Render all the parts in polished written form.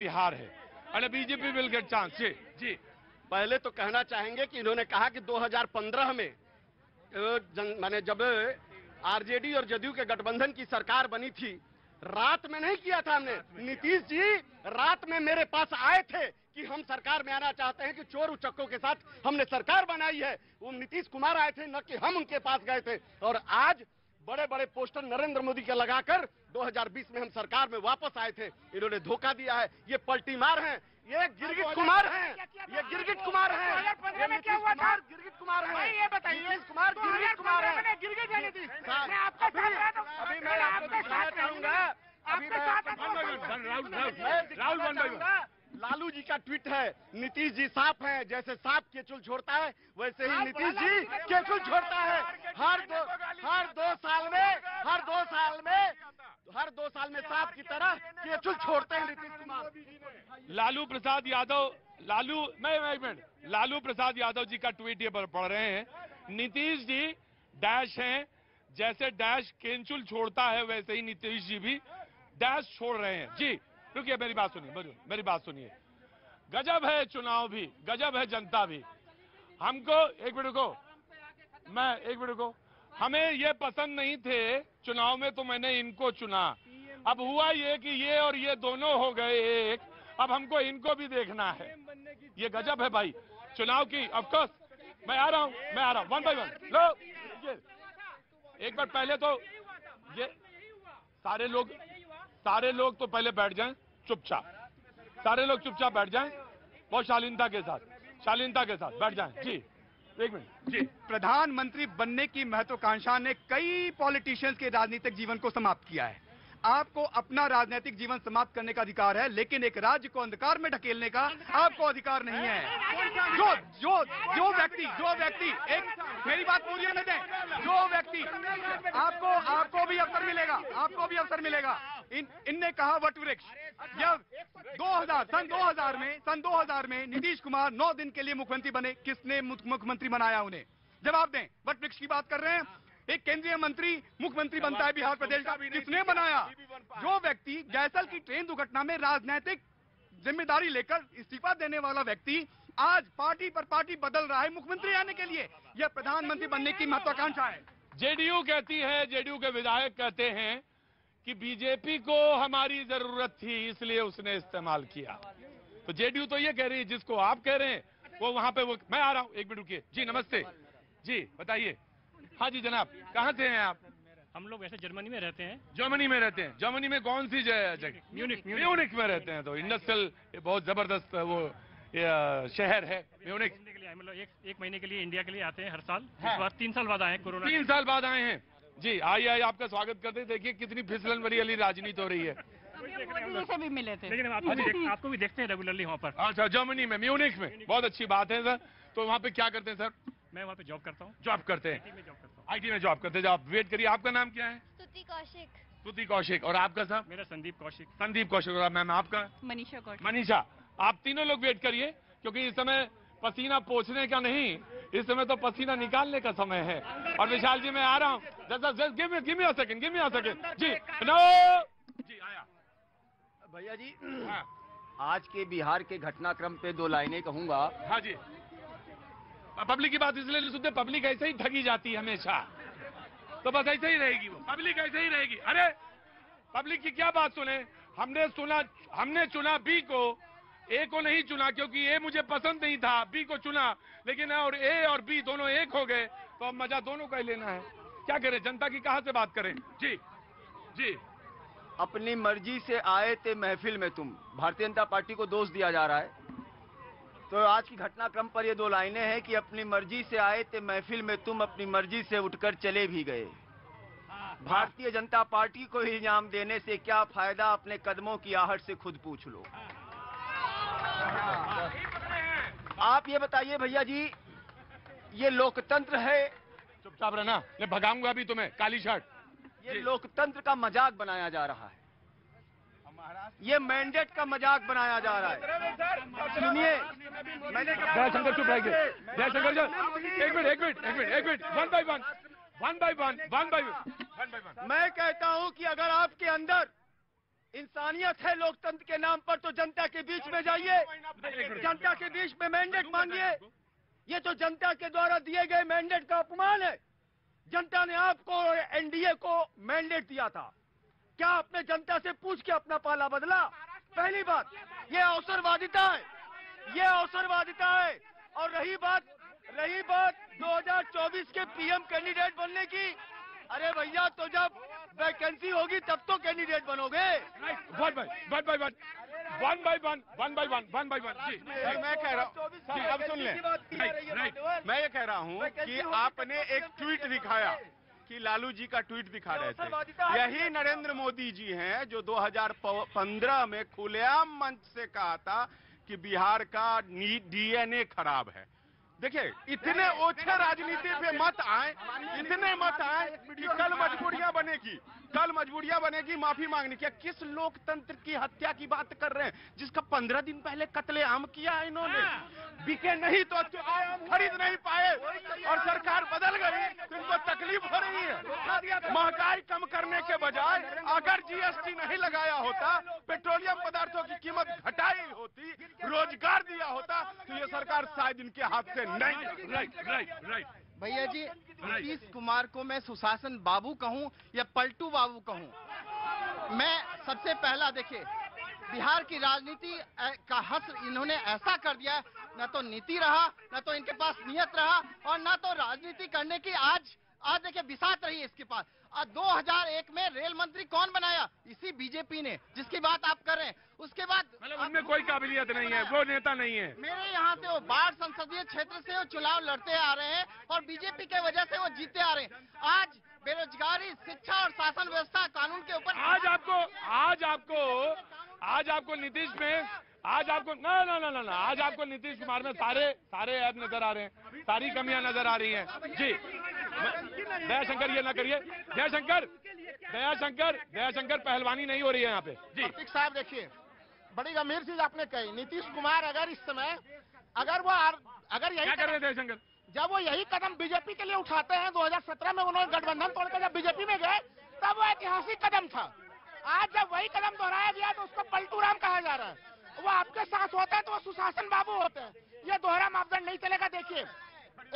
बिहार है and BJP will get chance. जी जी, पहले तो कहना चाहेंगे कि इन्होंने कहा कि 2015 में माने जब आरजेडी और जदयू के गठबंधन की सरकार बनी थी, रात में नहीं किया था हमने। नीतीश जी रात में मेरे पास आए थे कि हम सरकार में आना चाहते हैं, कि चोर उचक्कों के साथ हमने सरकार बनाई है। वो नीतीश कुमार आए थे, न कि हम उनके पास गए थे। और आज बड़े बड़े पोस्टर नरेंद्र मोदी के लगाकर 2020 में हम सरकार में वापस आए थे। इन्होंने धोखा दिया है। ये पलटीमार हैं, ये गिरगिट कुमार हैं, ये गिरगिट कुमार हैं, ये नीतीश कुमार गिरगिट कुमार हैं। ये बताइए, नीतीश कुमार गिरगिट कुमार हैं। गिरगिट है नीतीश। अभी मैं आपको दिखाना चाहूंगा, अभी मैं Rahul one by one. Lalu ji का ट्वीट है, नीतीश जी सांप हैं, जैसे सांप केचुल छोड़ता है वैसे ही नीतीश जी केचुल छोड़ता है। हर दो साल में सांप की तरह केचुल छोड़ते हैं नीतीश कुमार। लालू प्रसाद यादव, एक मिनट, लालू प्रसाद यादव जी का ट्वीट ये पढ़ रहे हैं। नीतीश जी डैश हैं, जैसे डैश केंचुल छोड़ता है वैसे ही नीतीश जी भी डैश छोड़ रहे हैं। जी रुकिए, मेरी बात सुनिए, मेरी बात सुनिए। गजब है चुनाव भी, गजब है जनता भी। हमको एक मिनट रुको, हमें ये पसंद नहीं थे चुनाव में, तो मैंने इनको चुना। अब हुआ ये कि ये और ये दोनों हो गए एक, अब हमको इनको भी देखना है। ये गजब है भाई चुनाव की। ऑफकोर्स मैं आ रहा हूं वन बाय वन। लो एक बार पहले तो ये सारे लोग तो पहले बैठ जाएं चुपचाप, सारे लोग चुपचाप बैठ जाएं, बहुत शालीनता के साथ बैठ जाएं। जी एक मिनट। जी, प्रधानमंत्री बनने की महत्वाकांक्षा ने कई पॉलिटिशियंस के राजनीतिक जीवन को समाप्त किया है। आपको अपना राजनीतिक जीवन समाप्त करने का अधिकार है, लेकिन एक राज्य को अंधकार में ढकेलने का आपको अधिकार नहीं है। जो व्यक्ति एक मेरी बात पूरी होने दें, जो व्यक्ति आपको भी अवसर मिलेगा, इनने कहा वट वृक्ष। जब सन 2000 में नीतीश कुमार 9 दिन के लिए मुख्यमंत्री बने, किसने मुख्यमंत्री बनाया उन्हें? जवाब दें। वट वृक्ष की बात कर रहे हैं, एक केंद्रीय मंत्री मुख्यमंत्री बनता है बिहार प्रदेश का, किसने बनाया? जो व्यक्ति गैसल की ट्रेन दुर्घटना में राजनीतिक जिम्मेदारी लेकर इस्तीफा देने वाला व्यक्ति आज पार्टी पर पार्टी बदल रहा है मुख्यमंत्री आने के लिए, यह प्रधानमंत्री बनने की महत्वाकांक्षा है। जेडीयू कहती है, जेडीयू के विधायक कहते हैं कि बीजेपी को हमारी जरूरत थी इसलिए उसने इस्तेमाल किया। तो जेडीयू तो ये कह रही है, जिसको आप कह रहे हैं वो वहां पे मैं आ रहा हूं, एक मिनट रुकिए। जी नमस्ते, जी बताइए। हाँ जी जनाब, कहाँ से हैं आप? हम लोग वैसे जर्मनी में रहते हैं। जर्मनी में रहते हैं? जर्मनी में कौन सी जगह? म्यूनिख में रहते हैं। तो इंडस्ट्रियल बहुत जबरदस्त वो शहर है म्यूनिख। हम लोग एक महीने के लिए इंडिया के लिए आते हैं हर साल। इस बार 3 साल बाद आए हैं, कोरोना 3 साल बाद आए हैं। जी आइए, आपका स्वागत करते हैं। देखिए कितनी फिसलन भरी वाली राजनीति हो रही है। मोदी से भी मिले थे, लेकिन आपको भी देखते हैं रेगुलरली वहाँ पर। अच्छा, जर्मनी में म्यूनिख में, बहुत अच्छी बात है सर। तो वहाँ पे क्या करते हैं सर? मैं वहाँ पे जॉब करता हूँ। जॉब करते हैं? IT में जॉब करते हैं। आप वेट करिए, आपका नाम क्या है? स्तुति कौशिक। और आपका सर? मेरा संदीप कौशिक। और मैम आपका? मनीषा। आप तीनों लोग वेट करिए, क्योंकि इस समय पसीना पोंछने का नहीं, इस समय तो पसीना निकालने का समय है। और विशाल जी मैं आ रहा हूँ, just give me a second. जी नो जी आया। भैया जी आज के बिहार के घटनाक्रम पे 2 लाइनें कहूंगा। हाँ जी, पब्लिक की बात इसलिए नहीं सुनते, पब्लिक ऐसे ही ठगी जाती है हमेशा, तो बस ऐसे ही रहेगी वो पब्लिक, ऐसे ही रहेगी। अरे पब्लिक की क्या बात सुने? हमने चुना बी को, ए को नहीं चुना, क्योंकि ए मुझे पसंद नहीं था, बी को चुना। लेकिन और ए और बी दोनों एक हो गए, तो अब मजा दोनों का ही लेना है। क्या करें, जनता की कहां से बात करें? जी अपनी मर्जी से आए थे महफिल में तुम, भारतीय जनता पार्टी को दोष दिया जा रहा है। तो आज की घटनाक्रम पर ये 2 लाइनें हैं कि अपनी मर्जी से आए थे महफिल में तुम, अपनी मर्जी से उठकर चले भी गए। भारतीय जनता पार्टी को इल्जाम देने से क्या फायदा, अपने कदमों की आहट से खुद पूछ लो। आप ये बताइए भैया जी, ये लोकतंत्र है? चुपचाप रहना, मैं भगाऊंगा भी तुम्हें, काली शर्ट। ये लोकतंत्र का मजाक बनाया जा रहा है, ये मैंडेट का मजाक बनाया जा रहा है। सुनिए, मैंने जयशंकर चुप रहिए। जयशंकर जी एक मिनट, वन बाय वन। मैं कहता हूं कि अगर आपके अंदर इंसानियत है लोकतंत्र के नाम पर तो जनता के बीच में जाइए, जनता के बीच में मैंडेट मांगिए। ये तो जनता के द्वारा दिए गए मैंडेट का अपमान है। जनता ने आपको और एनडीए को मैंडेट दिया था, क्या आपने जनता से पूछ के अपना पाला बदला? पहली बात, ये अवसरवादिता है, ये अवसरवादिता है। और रही बात 2024 के पीएम कैंडिडेट बनने की, अरे भैया तो जब वैकेंसी होगी तब तो कैंडिडेट बनोगे। वन बाय वन जी। सर मैं कह रहा हूँ, अब सुन लें, मैं ये कह रहा हूँ कि आपने एक ट्वीट दिखाया कि लालू जी का ट्वीट दिखा रहे थे, यही नरेंद्र मोदी जी हैं जो 2015 में खुलेआम मंच से कहा था कि बिहार का डीएनए खराब है। देखिए, इतने ओछे राजनीति पे मत आए, इतने मत आए कि कल मजबूरियां बनेगी माफी मांगने की। किस लोकतंत्र की हत्या की बात कर रहे हैं जिसका 15 दिन पहले कत्लेआम किया है इन्होंने? बिके नहीं तो खरीद नहीं पाए और सरकार बदल गई तो इनको तकलीफ हो रही है। महंगाई कम करने के बजाय अगर जीएसटी नहीं लगाया होता, पेट्रोलियम पदार्थों की कीमत घटाई होती, रोजगार दिया होता तो ये सरकार शायद इनके हाथ से नहीं। राइट भैया जी, नीतीश कुमार को मैं सुशासन बाबू कहूं या पलटू बाबू कहूं, मैं सबसे पहला देखिए बिहार की राजनीति का हश्र इन्होंने ऐसा कर दिया, न तो नीति रहा, न तो इनके पास नियत रहा और न तो राजनीति करने की आज देखिए बिसात रही है इसके पास। 2001 में रेल मंत्री कौन बनाया? इसी बीजेपी ने, जिसकी बात आप कर रहे हैं। उसके बाद मतलब उनमें कोई काबिलियत नहीं है, वो नेता नहीं है। मेरे यहाँ से वो बाढ़ संसदीय क्षेत्र से वो चुनाव लड़ते आ रहे हैं और बीजेपी के वजह से वो जीते आ रहे हैं। आज बेरोजगारी, शिक्षा और शासन व्यवस्था कानून के ऊपर आज आपको नीतीश में आज आपको ना आज आपको नीतीश कुमार में सारे ऐप नजर आ रहे हैं, सारी कमियां नजर आ रही हैं जी। दयाशंकर ये ना करिए, दयाशंकर पहलवानी नहीं हो रही है यहाँ पे जी। प्रतीक साहब देखिए, बड़ी गंभीर चीज आपने कही। नीतीश कुमार अगर इस समय अगर यही क्या कर रहे थे दयाशंकर? जब वो यही कदम बीजेपी के लिए उठाते हैं, 2017 में उन्होंने गठबंधन तोड़कर जब बीजेपी में गए तब वो ऐतिहासिक कदम था। आज जब वही कदम दोहराया गया तो उसको पलटू राम कहा जा रहा है। वो आपके साथ होता है तो वो सुशासन बाबू होते हैं। ये दोहरा मापदंड नहीं चलेगा। देखिए,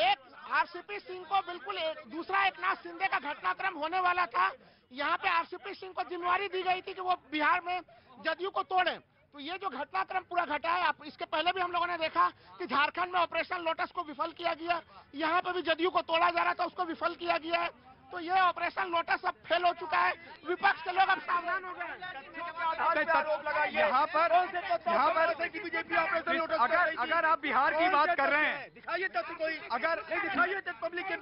एक आरसीपी सिंह को बिल्कुल दूसरा एकनाथ शिंदे का घटनाक्रम होने वाला था। यहाँ पे आरसीपी सिंह को जिम्मेवारी दी गई थी कि वो बिहार में जदयू को तोड़े। तो ये जो घटनाक्रम पूरा घटा है, आप इसके पहले भी हम लोगों ने देखा कि झारखंड में ऑपरेशन लोटस को विफल किया गया, यहाँ पे भी जदयू को तोड़ा जा रहा था, उसको विफल किया गया है। तो ये ऑपरेशन लोटस अब फेल हो चुका है। विपक्ष के लोग अब सावधान हो गए। यहाँ पर बीजेपी ऑपरेशन लोटस, अगर आप बिहार की बात कर रहे हैं, दिखाइए तथ्य कोई, अगर दिखाइए तथ्य पब्लिक के,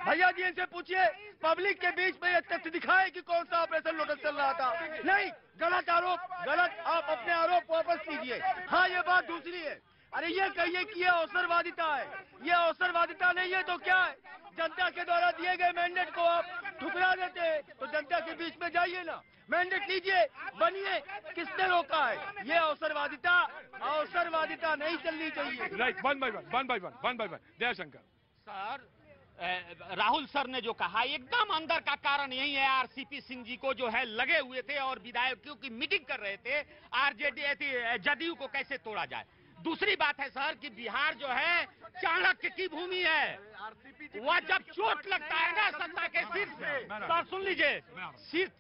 भैया जी इनसे पूछिए पब्लिक के बीच में ये तथ्य दिखाए कि कौन सा ऑपरेशन लोटस चल रहा था। नहीं, गलत आरोप, गलत। आप अपने आरोप वापस लीजिए। हाँ, ये बात दूसरी है। अरे ये कहिए कि ये अवसरवादिता है, ये अवसरवादिता नहीं है तो क्या है? जनता के द्वारा दिए गए मैंडेट को आप ठुकरा देते हैं तो जनता के बीच में जाइए ना, मैंडेट लीजिए, बनिए। किसने रोका है? ये अवसरवादिता नहीं चलनी चाहिए। Right, one by one Dayashankar sir, Rahul sir ने जो कहा एकदम अंदर का कारण यही है। आरसीपी सिंह जी को जो है लगे हुए थे और विधायकों की मीटिंग कर रहे थे आरजेडी जदयू को कैसे तोड़ा जाए। दूसरी बात है सर कि बिहार जो है चाणक्य की भूमि है। वह जब चोट लगता है ना सत्ता के सिर से, सर सुन लीजिए,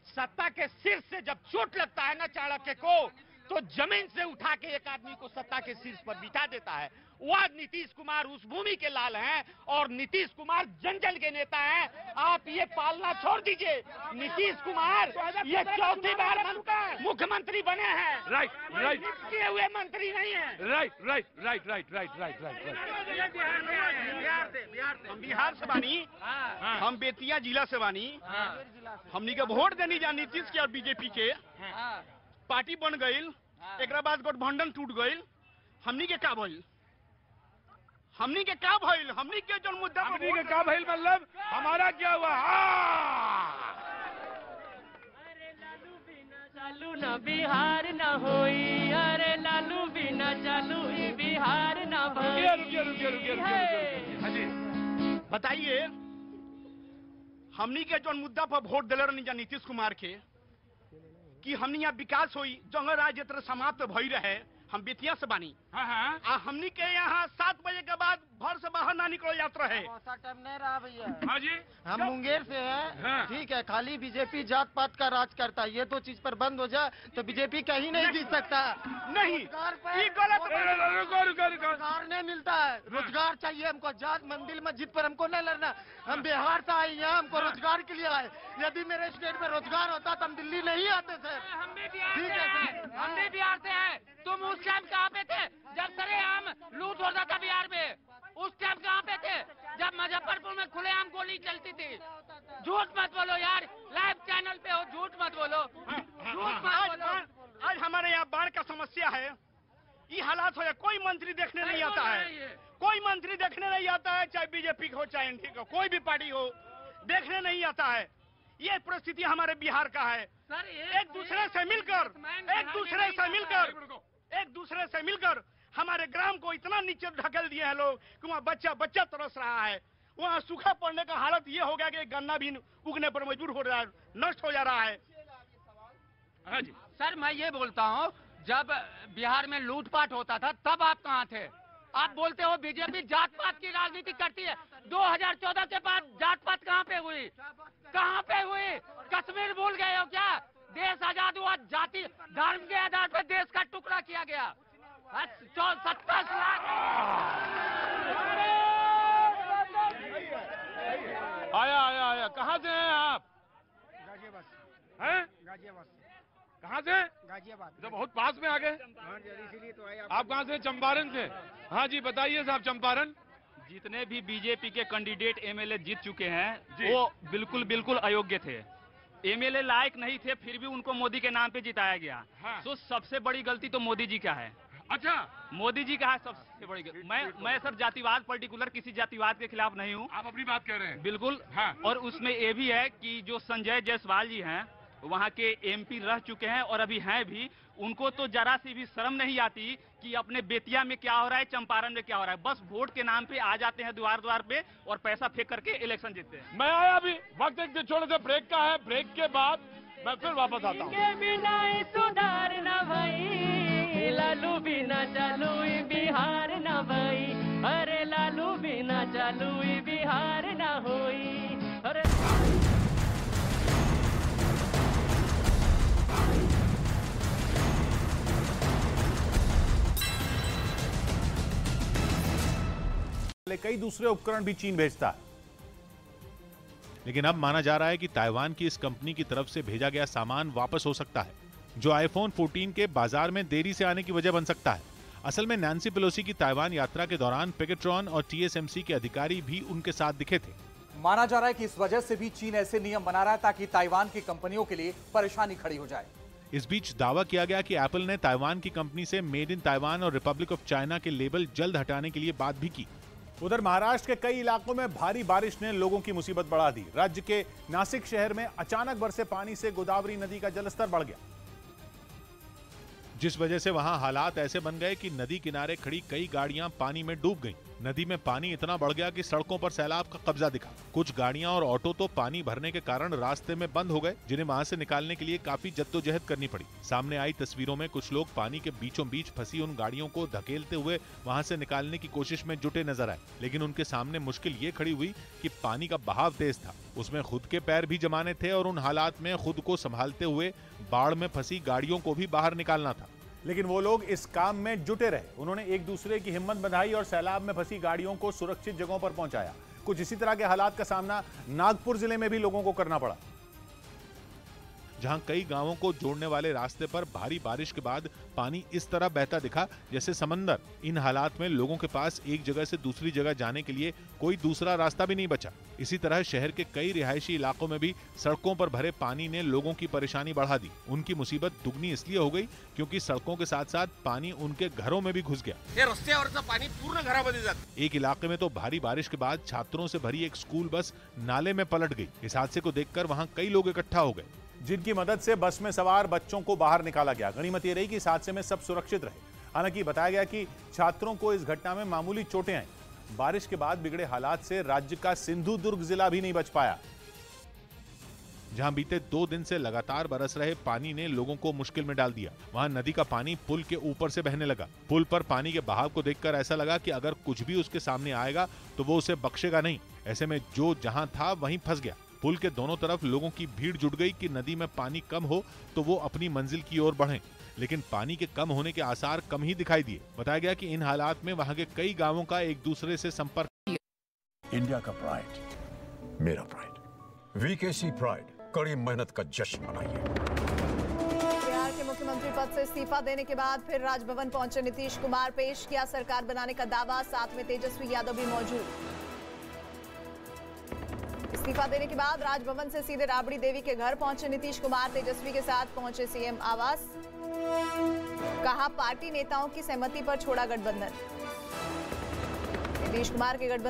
सत्ता के सिर से जब चोट लगता है ना चाणक्य को, तो जमीन से उठा के एक आदमी को सत्ता के शीर्ष पर बिठा देता है। वह नीतीश कुमार उस भूमि के लाल हैं और नीतीश कुमार जंजल के नेता हैं। आप ये पालना छोड़ दीजिए। नीतीश कुमार ये चौथी बार मुख्यमंत्री बने हैं। राइट किए हुए मंत्री नहीं है। राइट। हम बिहार से बानी, हम बेतिया जिला से बानी। हमनी के वोट देनी जा नीतीश के और बीजेपी के, पार्टी बन गई, एक बाद गठबंधन टूट गई। हमनी के का भइल? हमनी के जो मुद्दा हमनी के का भइल मतलब हमारा क्या हुआ? अरे लालू बिना चालू ना बिहार ना होई, अरे लालू बिना चालू ही बिहार ना होई। रुकिए। बताइए, हमनी के जो मुद्दा पर वोट दिले रहनी जा नीतीश कुमार के, कि हमने यहाँ विकास हुई जंगल राज यात्रा समाप्त भई रहे। हम बेतिया से बानी। हाँ हमनी के यहाँ 7 बजे के बाद घर से बाहर ना निकलो यात्रा है। टाइम नहीं रहा भैया। हाँ जी, हम मुंगेर से हैं। हाँ। ठीक है, खाली बीजेपी जात पात का राज करता है। ये 2 चीज पर बंद हो जाए तो बीजेपी कहीं नहीं जीत सकता। नहीं, ये गलत रोजगार नहीं मिलता है। रोजगार चाहिए हमको। जात मंदिर मस्जिद पर हमको नहीं लड़ना। हम बिहार से आए हैं, हमको रोजगार के लिए आए। यदि मेरे स्टेट में रोजगार होता तो हम दिल्ली नहीं आते सर। हम भी बिहार से हैं। तुम उस टाइम कहाँ पे थे जब सरेआम लूट होता था बिहार में? उस टाइम कहाँ पे थे जब मुजफ्फरपुर में खुलेआम गोली चलती थी? झूठ मत बोलो यार, लाइव चैनल पे हो, झूठ मत बोलो, झूठ मत बोलो। आज हमारे यहाँ बाढ़ का समस्या है। ये हालात हो जाए, कोई मंत्री देखने नहीं आता है। कोई मंत्री देखने नहीं आता है, चाहे बीजेपी हो चाहे एनडीए का, कोई भी पार्टी हो, देखने नहीं आता है। ये परिस्थिति हमारे बिहार का है। एक दूसरे से मिलकर हमारे ग्राम को इतना नीचे ढकेल दिए हैं लोग कि वहाँ बच्चा तरस रहा है। वहाँ सूखा पड़ने का हालत ये हो गया कि गन्ना भी उगने पर मजबूर हो रहा है, नष्ट हो जा रहा है। हाँ जी सर, मैं ये बोलता हूँ, जब बिहार में लूटपाट होता था तब आप कहाँ थे? आप बोलते हो बीजेपी जात पात की राजनीति करती है। 2014 के बाद जात पात कहाँ पे हुई? कहाँ पे हुई? कश्मीर भूल गए हो क्या? देश आजाद हुआ, जाति धर्म के आधार पर देश का टुकड़ा किया गया। 27 लाख। आया कहाँ से हैं आप? गाजियाबाद। हैं? गाजियाबाद। कहाँ से? गाजियाबाद। तो बहुत पास में आ गए। इसीलिए तो आए। आप कहाँ से? चंपारण से। हाँ जी, बताइए साहब। चंपारण जितने भी बीजेपी के कैंडिडेट एमएलए जीत चुके हैं जी। वो बिल्कुल अयोग्य थे, एमएलए लायक नहीं थे, फिर भी उनको मोदी के नाम पे जिताया गया। हाँ। तो सबसे बड़ी गलती तो मोदी जी का है। अच्छा, मोदी जी का है सबसे बड़ी गलती। मैं सर जातिवाद, पर्टिकुलर किसी जातिवाद के खिलाफ नहीं हूँ। आप अपनी बात कह रहे हैं। बिल्कुल। हाँ। और उसमें ये भी है कि जो संजय जायसवाल जी हैं, वहाँ के एमपी रह चुके हैं और अभी हैं भी, उनको तो जरा सी भी शर्म नहीं आती कि अपने बेतिया में क्या हो रहा है, चंपारण में क्या हो रहा है। बस वोट के नाम पे आ जाते हैं द्वार पे और पैसा फेंक करके इलेक्शन जीतते हैं। मैं आया अभी, वक्त एक छोटे से ब्रेक का है। ब्रेक के बाद मैं फिर वापस आता हूँ। के बिना ही सुधार न भई, लालू बिना चालू बिहार न भई। अरे लालू बिना चालू बिहार न होई। अरे कई दूसरे उपकरण भी चीन भेजता है, लेकिन अब माना जा रहा है कि ताइवान की इस कंपनी की तरफ से भेजा गया सामान वापस हो सकता है, जो आईफोन 14 के बाजार में देरी से आने की वजह बन सकता है। असल में नैन्सी पेलोसी की ताइवान यात्रा के दौरान पेगाट्रॉन और टीएसएमसी के अधिकारी भी उनके साथ दिखे थे। माना जा रहा है कि इस वजह से भी चीन ऐसे नियम बना रहा है ताकि ताइवान की कंपनियों के लिए परेशानी खड़ी हो जाए। इस बीच दावा किया गया कि एप्पल ने ताइवान की कंपनी से मेड इन ताइवान और रिपब्लिक ऑफ चाइना के लेबल जल्द हटाने के लिए बात भी की। उधर महाराष्ट्र के कई इलाकों में भारी बारिश ने लोगों की मुसीबत बढ़ा दी। राज्य के नासिक शहर में अचानक बरसे पानी से गोदावरी नदी का जलस्तर बढ़ गया, जिस वजह से वहां हालात ऐसे बन गए कि नदी किनारे खड़ी कई गाड़ियां पानी में डूब गईं। नदी में पानी इतना बढ़ गया कि सड़कों पर सैलाब का कब्जा दिखा। कुछ गाड़ियां और ऑटो तो पानी भरने के कारण रास्ते में बंद हो गए, जिन्हें वहां से निकालने के लिए काफी जद्दोजहद करनी पड़ी। सामने आई तस्वीरों में कुछ लोग पानी के बीचों बीच फंसी उन गाड़ियों को धकेलते हुए वहां से निकालने की कोशिश में जुटे नजर आए, लेकिन उनके सामने मुश्किल ये खड़ी हुई कि पानी का बहाव तेज था, उसमें खुद के पैर भी जमाने थे और उन हालात में खुद को संभालते हुए बाढ़ में फंसी गाड़ियों को भी बाहर निकालना था। लेकिन वो लोग इस काम में जुटे रहे। उन्होंने एक दूसरे की हिम्मत बंधाई और सैलाब में फंसी गाड़ियों को सुरक्षित जगहों पर पहुंचाया। कुछ इसी तरह के हालात का सामना नागपुर जिले में भी लोगों को करना पड़ा, जहां कई गांवों को जोड़ने वाले रास्ते पर भारी बारिश के बाद पानी इस तरह बहता दिखा जैसे समंदर। इन हालात में लोगों के पास एक जगह से दूसरी जगह जाने के लिए कोई दूसरा रास्ता भी नहीं बचा। इसी तरह शहर के कई रिहायशी इलाकों में भी सड़कों पर भरे पानी ने लोगों की परेशानी बढ़ा दी। उनकी मुसीबत दुगनी इसलिए हो गई क्योंकि सड़कों के साथ साथ पानी उनके घरों में भी घुस गया। रस्त्यावरचं पाणी पूर्ण घरामध्ये जातं। एक इलाके में तो भारी बारिश के बाद छात्रों से भरी एक स्कूल बस नाले में पलट गई। इस हादसे को देखकर वहां कई लोग इकट्ठा हो गए, जिनकी मदद से बस में सवार बच्चों को बाहर निकाला गया। गनीमत ये रही कि इस हादसे में सब सुरक्षित रहे। हालांकि बताया गया कि छात्रों को इस घटना में मामूली चोटें आई। बारिश के बाद बिगड़े हालात से राज्य का सिंधुदुर्ग जिला भी नहीं बच पाया। जहां बीते 2 दिन से लगातार बरस रहे पानी ने लोगों को मुश्किल में डाल दिया। वहां नदी का पानी पुल के ऊपर से बहने लगा। पुल पर पानी के बहाव को देखकर ऐसा लगा कि अगर कुछ भी उसके सामने आएगा तो वो उसे बख्शेगा नहीं। ऐसे में जो जहां था वहीं फंस गया। पुल के दोनों तरफ लोगों की भीड़ जुट गई कि नदी में पानी कम हो तो वो अपनी मंजिल की ओर बढ़ें। लेकिन पानी के कम होने के आसार कम ही दिखाई दिए। बताया गया कि इन हालात में वहां के कई गांवों का एक दूसरे से संपर्क। इंडिया का प्राइड, मेरा प्राइड, वीकेसी प्राइड कड़ी मेहनत का जश्न मनाइए। बिहार के मुख्यमंत्री पद से इस्तीफा देने के बाद फिर राजभवन पहुंचे नीतीश कुमार। पेश किया सरकार बनाने का दावा, साथ में तेजस्वी यादव भी मौजूद। इस्तीफा देने के बाद राजभवन से सीधे राबड़ी देवी के घर पहुंचे नीतीश कुमार। तेजस्वी के साथ पहुंचे सीएम आवास। कहा पार्टी नेताओं की सहमति पर छोड़ा गठबंधन। नीतीश कुमार के गठबंधन